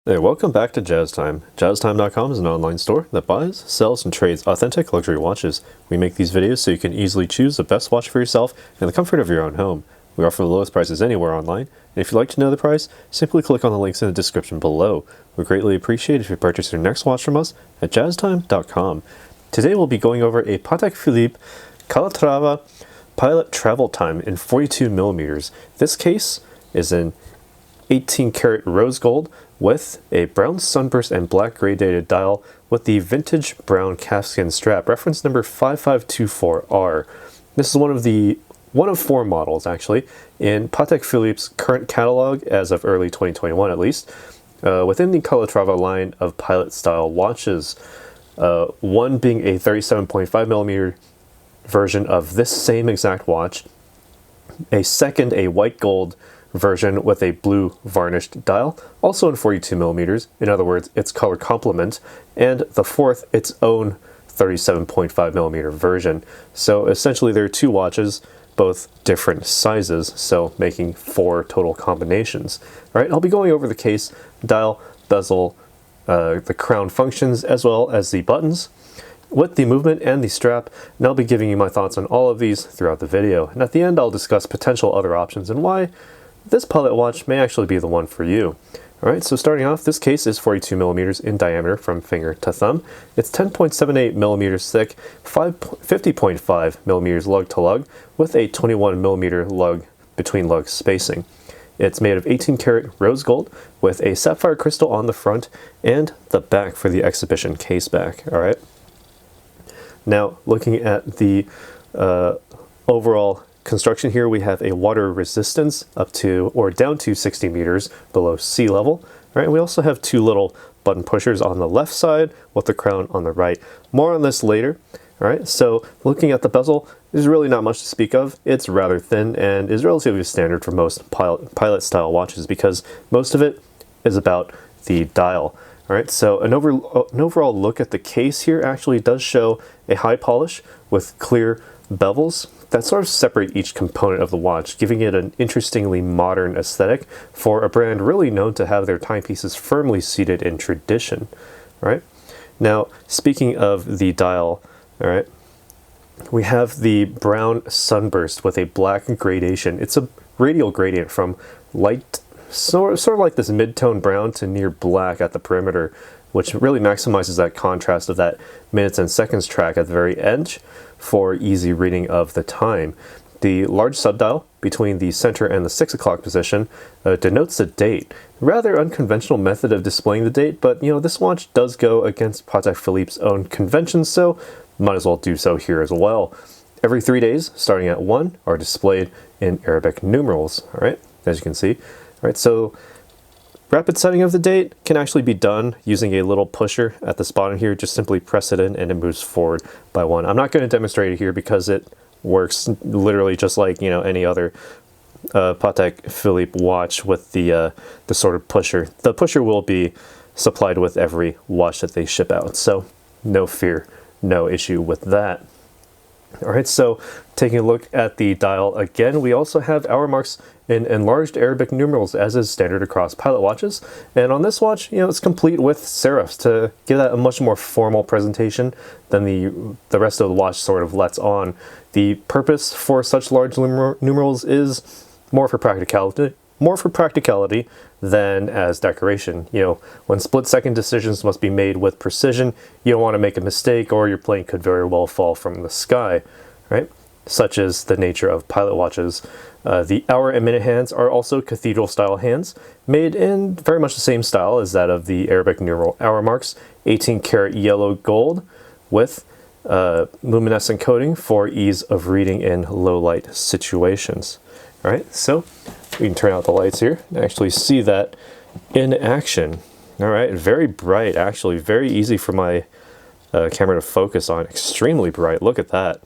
Hey, welcome back to Jazz Time. JazzTime.com is an online store that buys, sells, and trades authentic luxury watches. We make these videos so you can easily choose the best watch for yourself in the comfort of your own home. We offer the lowest prices anywhere online, and if you'd like to know the price, simply click on the links in the description below. We greatly appreciate if you purchase your next watch from us at JazzTime.com. Today we'll be going over a Patek Philippe Calatrava Pilot Travel Time in 42mm. This case is in 18 karat rose gold with a brown sunburst and black gradated dial with the vintage brown calfskin strap, reference number 5524R. This is one of four models actually in Patek Philippe's current catalog as of early 2021 at least, within the Calatrava line of pilot style watches, one being a 37.5mm version of this same exact watch, a second a white gold version with a blue varnished dial, also in 42mm, in other words, its color complement, and the fourth, its own 37.5mm version. So essentially there are two watches, both different sizes, so making four total combinations. All right, I'll be going over the case, dial, bezel, the crown functions, as well as the buttons, with the movement and the strap, and I'll be giving you my thoughts on all of these throughout the video. And at the end, I'll discuss potential other options and why this pilot watch may actually be the one for you. Alright, so starting off, this case is 42mm in diameter from finger to thumb. It's 10.78mm thick, 50.5mm lug to lug, with a 21mm lug between lug spacing. It's made of 18 karat rose gold with a sapphire crystal on the front and the back for the exhibition case back. Alright. Now, looking at the overall construction here, we have a water resistance up to or down to 60 meters below sea level. Right, we also have two little button pushers on the left side with the crown on the right. More on this later. All right, so looking at the bezel, there's really not much to speak of. It's rather thin and is relatively standard for most pilot style watches because most of it is about the dial. All right, so an overall look at the case here actually does show a high polish with clear bevels that sort of separate each component of the watch, giving it an interestingly modern aesthetic for a brand really known to have their timepieces firmly seated in tradition. All right. Now, speaking of the dial, all right, we have the brown sunburst with a black gradation. It's a radial gradient from light, sort of like this mid-tone brown to near black at the perimeter, which really maximizes that contrast of that minutes and seconds track at the very edge for easy reading of the time. The large subdial between the center and the 6 o'clock position denotes the date. Rather unconventional method of displaying the date, but you know, this watch does go against Patek Philippe's own conventions, so might as well do so here as well. Every 3 days, starting at 1, are displayed in Arabic numerals, all right, as you can see. All right, so rapid setting of the date can actually be done using a little pusher at the bottom here. Just simply press it in and it moves forward by 1. I'm not going to demonstrate it here because it works literally just like, you know, any other Patek Philippe watch with the sort of pusher. The pusher will be supplied with every watch that they ship out, so no fear, no issue with that. All right, so taking a look at the dial again, we also have hour marks in enlarged Arabic numerals, as is standard across pilot watches. And on this watch, you know, it's complete with serifs to give that a much more formal presentation than the rest of the watch sort of lets on. The purpose for such large numerals is more for practicality than as decoration. You know, when split-second decisions must be made with precision, you don't want to make a mistake or your plane could very well fall from the sky, right? Such is the nature of pilot watches. The hour and minute hands are also cathedral-style hands, made in very much the same style as that of the Arabic numeral hour marks, 18 karat yellow gold with luminescent coating for ease of reading in low-light situations. All right, so we can turn out the lights here and actually see that in action. All right, very bright, actually, very easy for my camera to focus on. Extremely bright, look at that.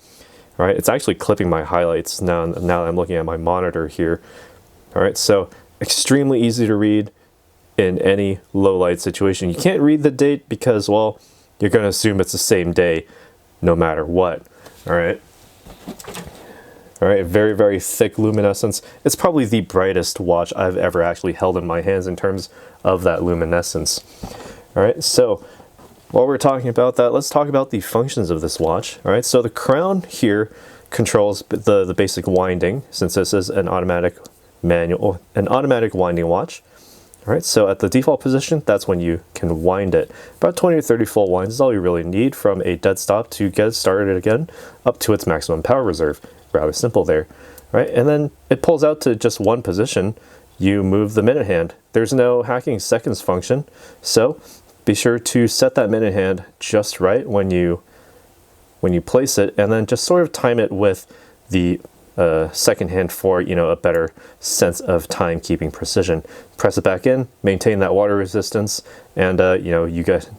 All right, it's actually clipping my highlights now that I'm looking at my monitor here. All right, so extremely easy to read in any low light situation. You can't read the date because, well, you're gonna assume it's the same day no matter what. All right. All right, very, very thick luminescence. It's probably the brightest watch I've ever actually held in my hands in terms of that luminescence. All right, so while we're talking about that, let's talk about the functions of this watch. All right, so the crown here controls the basic winding, since this is an automatic winding watch. All right, so at the default position, that's when you can wind it. About 20 or 30 full winds is all you really need from a dead stop to get it started again up to its maximum power reserve. Rather simple there, right? And then it pulls out to just one position. You move the minute hand. There's no hacking seconds function, so be sure to set that minute hand just right when you place it, and then just sort of time it with the second hand for a better sense of timekeeping precision. Press it back in, maintain that water resistance, and you get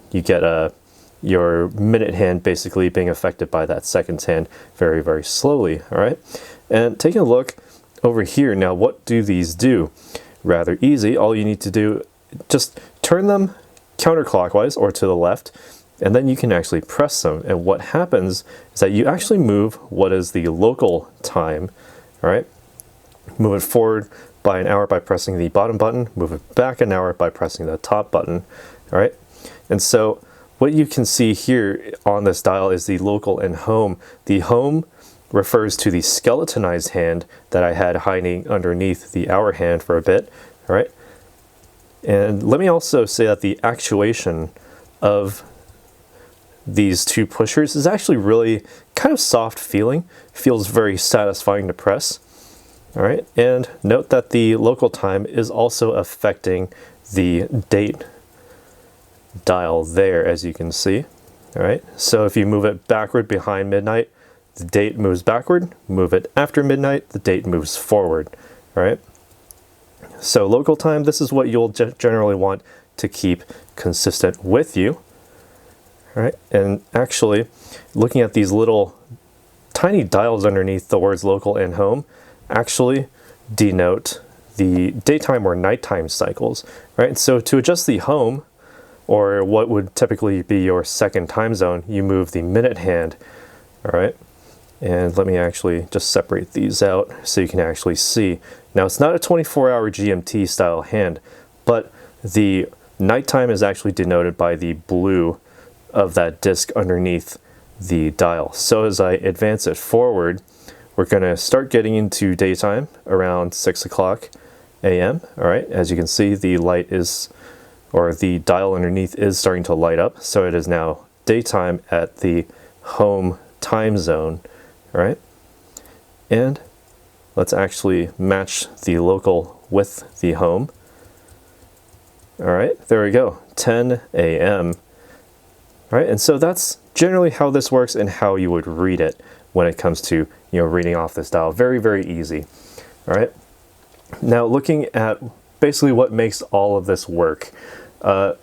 your minute hand basically being affected by that second hand very, very slowly. All right, and taking a look over here now, what do these do? Rather easy. All you need to do, just turn them counterclockwise or to the left, and then you can actually press them. And what happens is that you actually move what is the local time. All right, move it forward by an hour by pressing the bottom button, move it back an hour by pressing the top button. All right, and so what you can see here on this dial is the local and home. The home refers to the skeletonized hand that I had hiding underneath the hour hand for a bit. All right, and let me also say that the actuation of these two pushers is actually really kind of soft feeling. Feels very satisfying to press. All right, and note that the local time is also affecting the date dial there, as you can see. All right, so if you move it backward behind midnight, the date moves backward. Move it after midnight, the date moves forward. All right, so local time, this is what you'll generally want to keep consistent with you. All right, and actually looking at these little tiny dials underneath the words local and home actually denote the daytime or nighttime cycles. Right, so to adjust the home, or what would typically be your second time zone, you move the minute hand. All right, and let me actually just separate these out so you can actually see. Now, it's not a 24-hour GMT style hand, but the nighttime is actually denoted by the blue of that disc underneath the dial. So as I advance it forward, we're going to start getting into daytime around 6 o'clock a.m. All right, as you can see, the light is, or the dial underneath is starting to light up. So it is now daytime at the home time zone. All right, and let's actually match the local with the home. All right, there we go, 10 a.m. All right, and so that's generally how this works and how you would read it when it comes to reading off this dial. Very, very easy. All right, now looking at basically what makes all of this work. Oh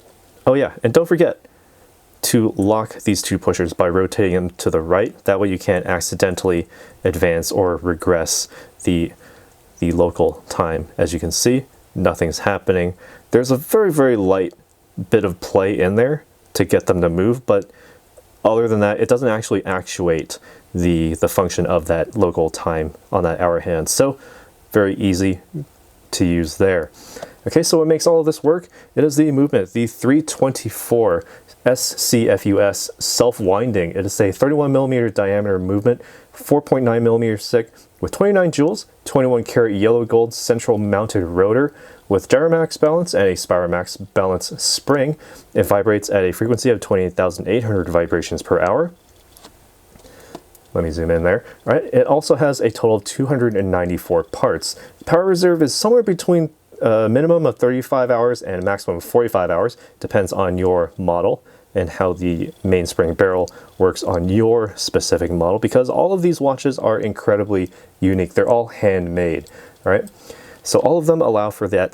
yeah, and don't forget to lock these two pushers by rotating them to the right. That way you can't accidentally advance or regress the local time. As you can see, nothing's happening. There's a very, very light bit of play in there to get them to move, but other than that, it doesn't actually actuate the function of that local time on that hour hand. So very easy to use there. Okay, so what makes all of this work? It is the movement, the 324 SCFUS self-winding. It is a 31 millimeter diameter movement, 4.9 millimeters thick, with 29 jewels, 21 karat yellow gold central mounted rotor with Gyromax balance and a Spiromax balance spring. It vibrates at a frequency of 28,800 vibrations per hour. Let me zoom in there. All right, it also has a total of 294 parts. Power reserve is somewhere between a minimum of 35 hours and a maximum of 45 hours. Depends on your model and how the mainspring barrel works on your specific model, because all of these watches are incredibly unique. They're all handmade, all right? So all of them allow for that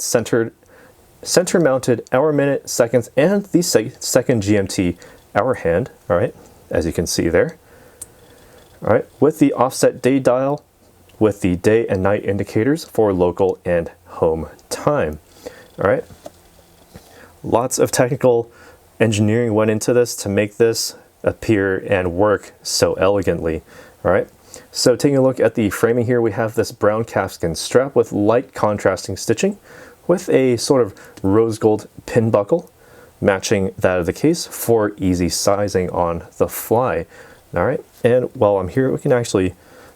center-mounted hour, minute, seconds, and the second GMT hour hand, all right, as you can see there. All right, with the offset day dial, with the day and night indicators for local and home time. All right, lots of technical engineering went into this to make this appear and work so elegantly. All right, so taking a look at the framing here, we have this brown calfskin strap with light contrasting stitching with a sort of rose gold pin buckle matching that of the case for easy sizing on the fly. All right, and while I'm here, we can actually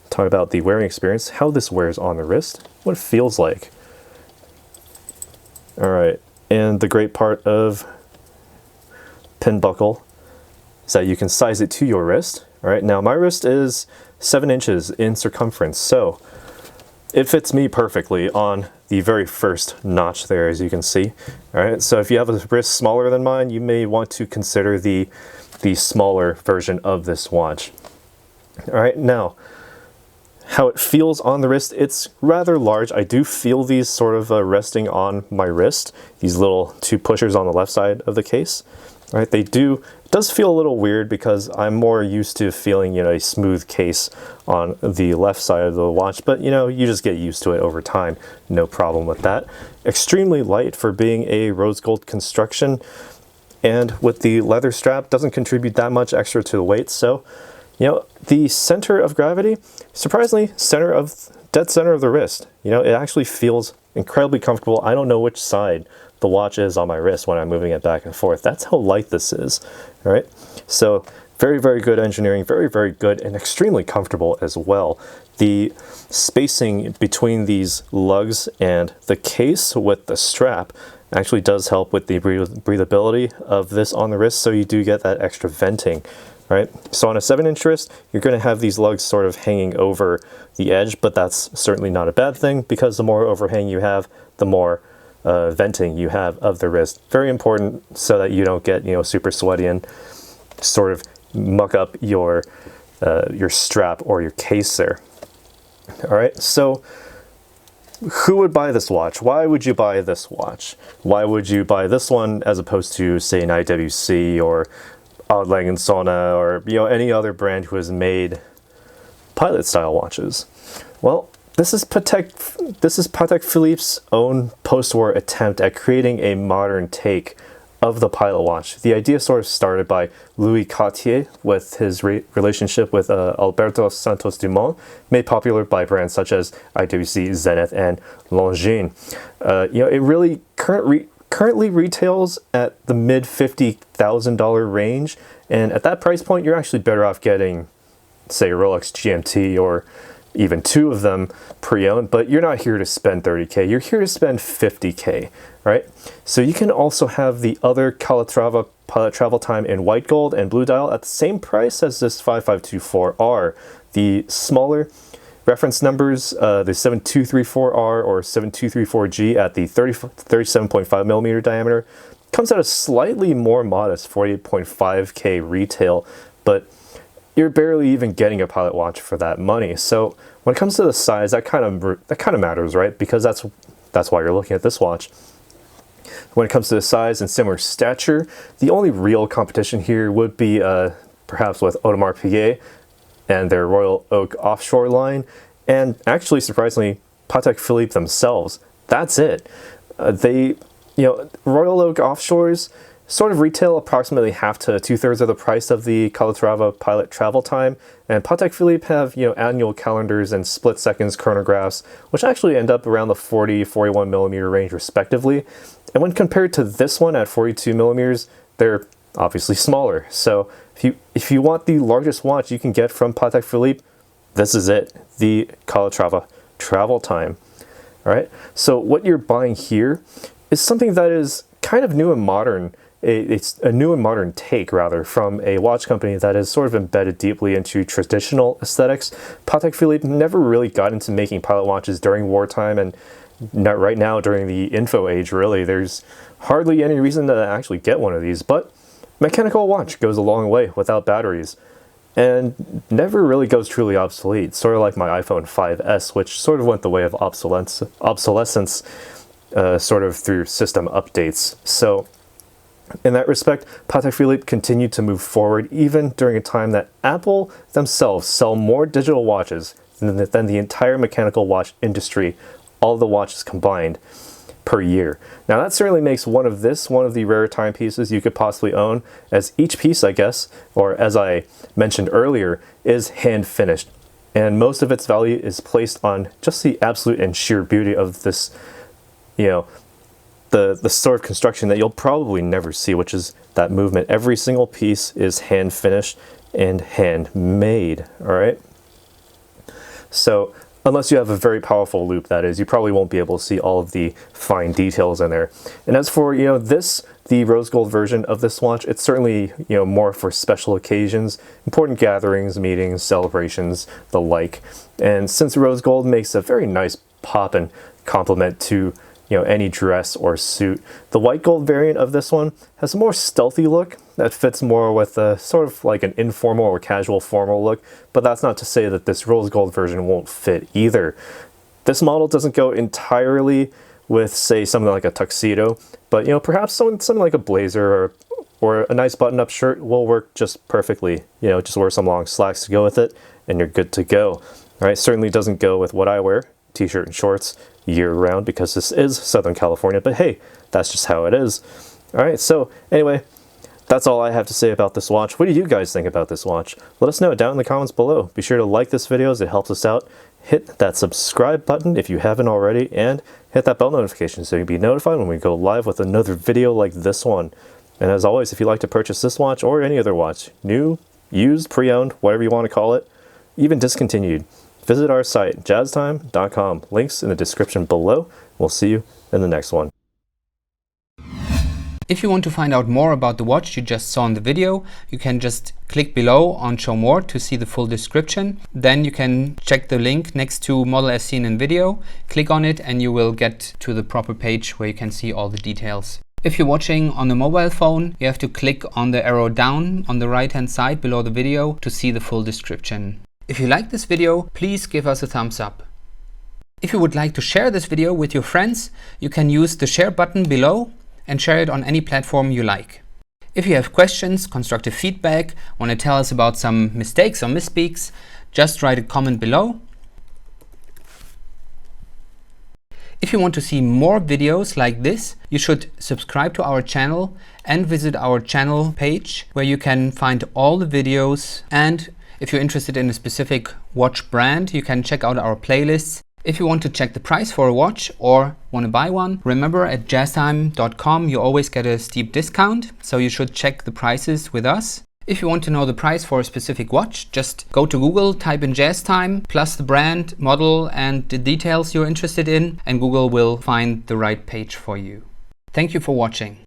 talk about the wearing experience, how this wears on the wrist, what it feels like. All right, and the great part of pin buckle is that you can size it to your wrist. All right, now my wrist is 7 inches in circumference, so it fits me perfectly on the very first notch there, as you can see. All right, so if you have a wrist smaller than mine, you may want to consider the smaller version of this watch. All right, now, how it feels on the wrist, it's rather large. I do feel these sort of resting on my wrist, these little 2 pushers on the left side of the case. All right, it does feel a little weird because I'm more used to feeling, a smooth case on the left side of the watch, but you just get used to it over time. No problem with that. Extremely light for being a rose gold construction, and with the leather strap, doesn't contribute that much extra to the weight. So, the center of gravity, surprisingly, dead center of the wrist. It actually feels incredibly comfortable. I don't know which side the watch is on my wrist when I'm moving it back and forth. That's how light this is. All right, so very, very good engineering, very, very good, and extremely comfortable as well. The spacing between these lugs and the case with the strap actually does help with the breathability of this on the wrist, so you do get that extra venting. Right, so on a 7-inch wrist, you're going to have these lugs sort of hanging over the edge, but that's certainly not a bad thing, because the more overhang you have, the more venting you have of the wrist. Very important so that you don't get super sweaty and sort of muck up your strap or your case there. All right, so who would buy this watch? Why would you buy this watch? Why would you buy this one as opposed to, say, an IWC or Odd Lang & Sona or any other brand who has made pilot style watches? Well, this is Patek Philippe's own post-war attempt at creating a modern take of the pilot watch. The idea sort of started by Louis Cartier with his relationship with Alberto Santos Dumont, made popular by brands such as IWC, Zenith, and Longines. It really currently retails at the mid $50,000 range, and at that price point, you're actually better off getting, say, Rolex GMT or even 2 of them pre-owned, but you're not here to spend 30K, you're here to spend 50K, right? So you can also have the other Calatrava Pilot Travel Time in white gold and blue dial at the same price as this 5524R. The smaller reference numbers, the 7234R or 7234G at the 37.5 millimeter diameter, comes at a slightly more modest 48.5K retail, but you're barely even getting a pilot watch for that money. So when it comes to the size, that kind of matters, right? Because that's why you're looking at this watch. When it comes to the size and similar stature, the only real competition here would be perhaps with Audemars Piguet and their Royal Oak offshore line, and actually, surprisingly, Patek Philippe themselves. That's it. Royal Oak offshores sort of retail approximately half to 2/3 of the price of the Calatrava Pilot Travel Time, and Patek Philippe have annual calendars and split seconds chronographs, which actually end up around the 40-41 millimeter range respectively. And when compared to this one at 42 millimeters, they're obviously smaller. So if you want the largest watch you can get from Patek Philippe, this is it, the Calatrava Travel Time. All right, so what you're buying here is something that is kind of new and modern. It's a new and modern take, rather, from a watch company that is sort of embedded deeply into traditional aesthetics. Patek Philippe never really got into making pilot watches during wartime, and not right now during the info age, really. There's hardly any reason to actually get one of these, but mechanical watch goes a long way without batteries and never really goes truly obsolete, sort of like my iPhone 5S, which sort of went the way of obsolescence sort of through system updates. So in that respect, Patek Philippe continued to move forward even during a time that Apple themselves sell more digital watches than the entire mechanical watch industry, all the watches combined, per year. Now that certainly makes one of the rare timepieces you could possibly own, as each piece, I guess, or as I mentioned earlier, is hand finished, and most of its value is placed on just the absolute and sheer beauty of this, the sort of construction that you'll probably never see, which is that movement. Every single piece is hand finished and handmade, all right? So unless you have a very powerful loop, that is, you probably won't be able to see all of the fine details in there. And as for, the rose gold version of this watch, it's certainly, more for special occasions, important gatherings, meetings, celebrations, the like. And since rose gold makes a very nice pop and complement to, any dress or suit, the white gold variant of this one has a more stealthy look that fits more with a sort of like an informal or casual formal look, but that's not to say that this rose gold version won't fit either. This model doesn't go entirely with, say, something like a tuxedo, but perhaps something like a blazer or a nice button-up shirt will work just perfectly. Just wear some long slacks to go with it and you're good to go. All right, certainly doesn't go with what I wear, t-shirt and shorts, year-round, because this is Southern California, but hey, that's just how it is. All right, so anyway, that's all I have to say about this watch. What do you guys think about this watch? Let us know down in the comments below. Be sure to like this video as it helps us out. Hit that subscribe button if you haven't already, and hit that bell notification so you'll be notified when we go live with another video like this one. And as always, if you'd like to purchase this watch or any other watch, new, used, pre-owned, whatever you want to call it, even discontinued, visit our site, jazztime.com. Links in the description below. We'll see you in the next one. If you want to find out more about the watch you just saw in the video, you can just click below on Show More to see the full description. Then you can check the link next to model as seen in video, click on it and you will get to the proper page where you can see all the details. If you're watching on a mobile phone, you have to click on the arrow down on the right hand side below the video to see the full description. If you like this video, please give us a thumbs up. If you would like to share this video with your friends, you can use the share button below and share it on any platform you like. If you have questions, constructive feedback, want to tell us about some mistakes or misspeaks, just write a comment below. If you want to see more videos like this, you should subscribe to our channel and visit our channel page where you can find all the videos. And if you're interested in a specific watch brand, you can check out our playlists. If you want to check the price for a watch or want to buy one, remember at jazztime.com you always get a steep discount, so you should check the prices with us. If you want to know the price for a specific watch, just go to Google, type in JazzTime, plus the brand, model and the details you're interested in, and Google will find the right page for you. Thank you for watching.